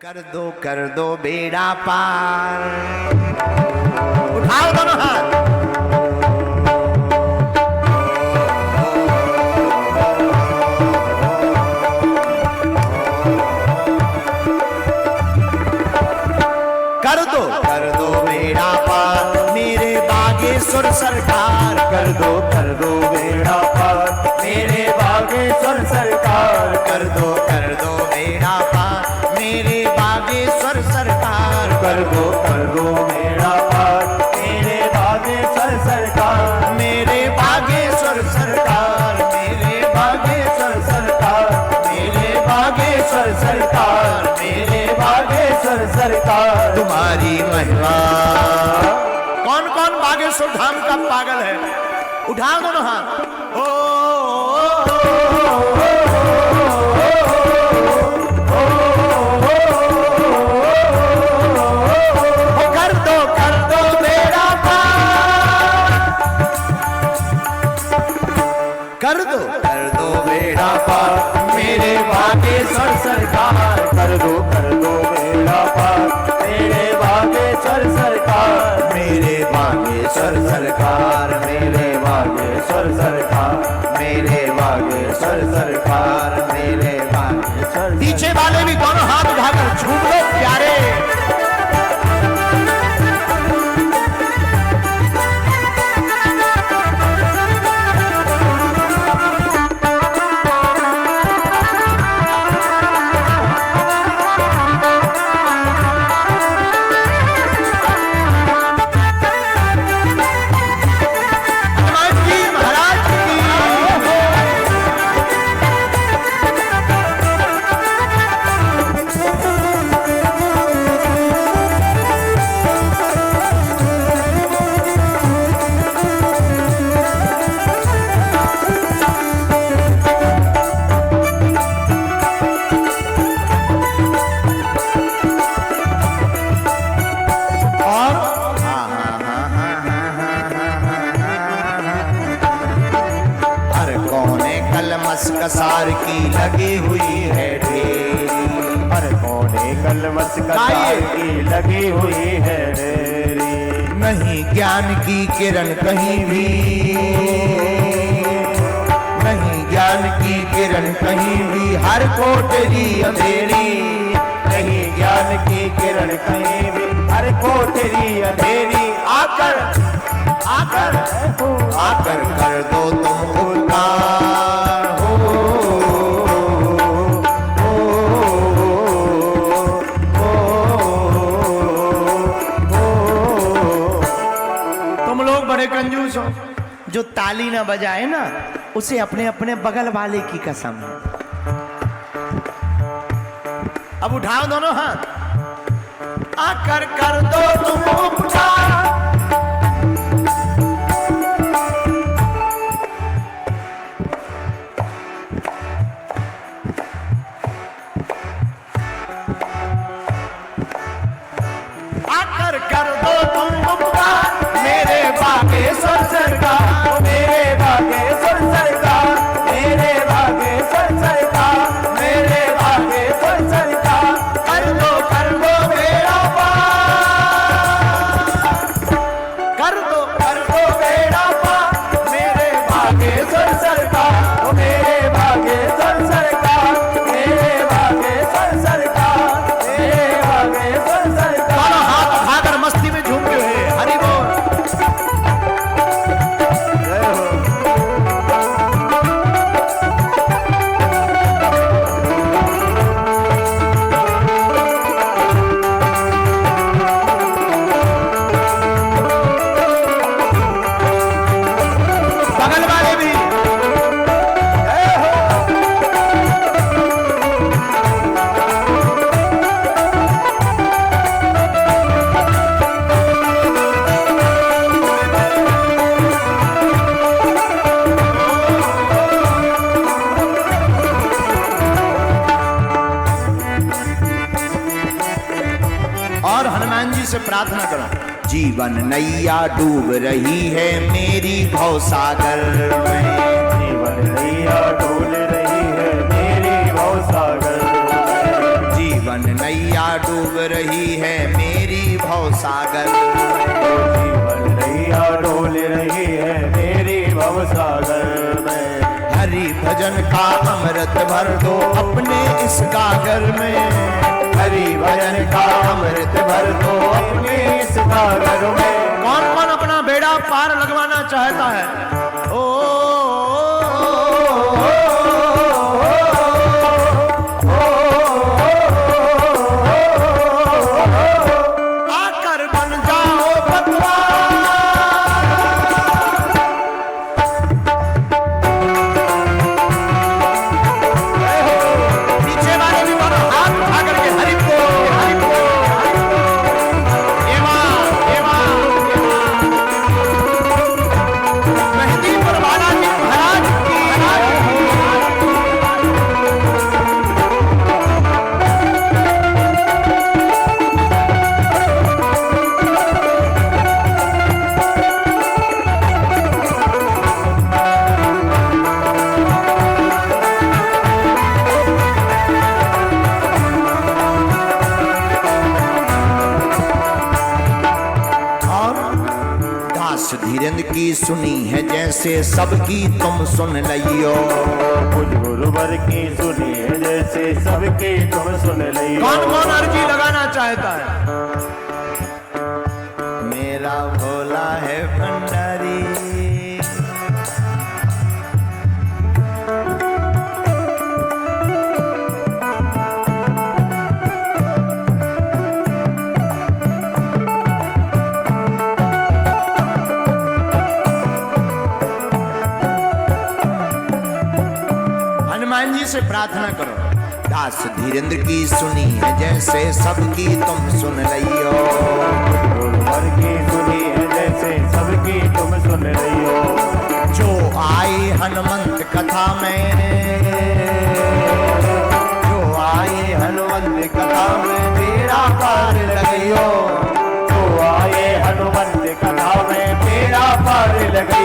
कर दो बेड़ा पार। उठाओ दोनों हाथ। कर दो बेड़ा पार मेरे बागेश्वर सरकार। कर दो बेड़ा पार मेरे बागेश्वर सरकार। कर दो बेड़ा पार मेरे बागेश्वर सरकार। कर दो बेड़ा पार मेरे बागेश्वर सरकार। मेरे बागेश्वर सरकार मेरे बागेश्वर सरकार। मेरे बागेश्वर सरकार मेरे बागेश्वर सरकार। तुम्हारी महिमा। कौन कौन बागेश्वर धाम का पागल है? उठाओ दोनों हाथ। कर दो बेड़ा पार। कर दो बेड़ा पार मेरे बागेश्वर सरकार। कर दो बेड़ा पार मेरे बागेश्वर सरकार। मेरे बागेश्वर सरकार मेरे बागेश्वर सरकार। मेरे बागेश्वर सरकार मेरे बागेश्वर। पीछे वाले भी दोनों हाथ उठाकर झूम लो प्यारे। कसार की लगी हुई है ढेरी। हर कोने कलमस कसार की लगी हुई है ढेरी। नहीं ज्ञान की किरण कहीं भी। नहीं ज्ञान की किरण कहीं भी। हर कोठरी अंधेरी। नहीं ज्ञान की किरण कहीं भी। हर कोठरी अंधेरी। आकर आकर आकर कर दो तुम उद्धार। बड़े कंजूस हो। जो ताली ना बजाए ना उसे अपने अपने बगल वाले की कसम है। अब उठाओ दोनों हाथ। आकर कर दो तुम उपकार। आकर कर दो तुम उपकार मेरे बागेश्वर सरकार। मेरे बागेश्वर सरकार मेरे बागेश्वर सरकार। मेरे बागेश्वर सरकार। कर दो बेड़ा पार। कर दो बेड़ा पार मेरे बागेश्वर सरकार। मेरे बागेश्वर सरकार मेरे बागेश्वर सरकार। मेरे बागेश्वर सरकार। हाथ उठाकर मस्ती में झूम के हुए हरि बोल। और हनुमान जी से प्रार्थना करो। जीवन नैया डूब रही है मेरी भवसागर में। जीवन नैया डूब रही है मेरी भवसागर। जीवन जीवन नैया डूब रही है मेरी भवसागर। जीवन नैया डोल रही है मेरी भवसागर में। हरि भजन का अमृत भर दो अपने इस गागर में। हरि भजन का अमृत भर दो अपने इस सागर में। कौन कौन अपना बेड़ा पार लगवाना चाहता है? आकर बन जाओ पीछे वाले भी बोलो हाथ उठा करके हरि बोल हरि बोल। एवा एवा मेहंदीपुर बालाजी महाराज की दास धीरेन्द्र की सुनी है जैसे सबकी तुम सुन लियो। कुछ गुरुवर की सुनी है जैसे सबकी तुम सुन लियो। कौन कौन अर्जी लगाना चाहता है? मेरा भोला है भंडारी। हनुमान जी से प्रार्थना करो। दास धीरेन्द्र की सुनी है जैसे सबकी तुम सुन लियो। गुरुवर की सुनी है जैसे सबकी तुम सुन लियो। जो आए हनुमंत कथा में, जो आए हनुमंत कथा में बेड़ा पार लगियो। जो आए हनुमंत कथा में बेड़ा पार लगियो।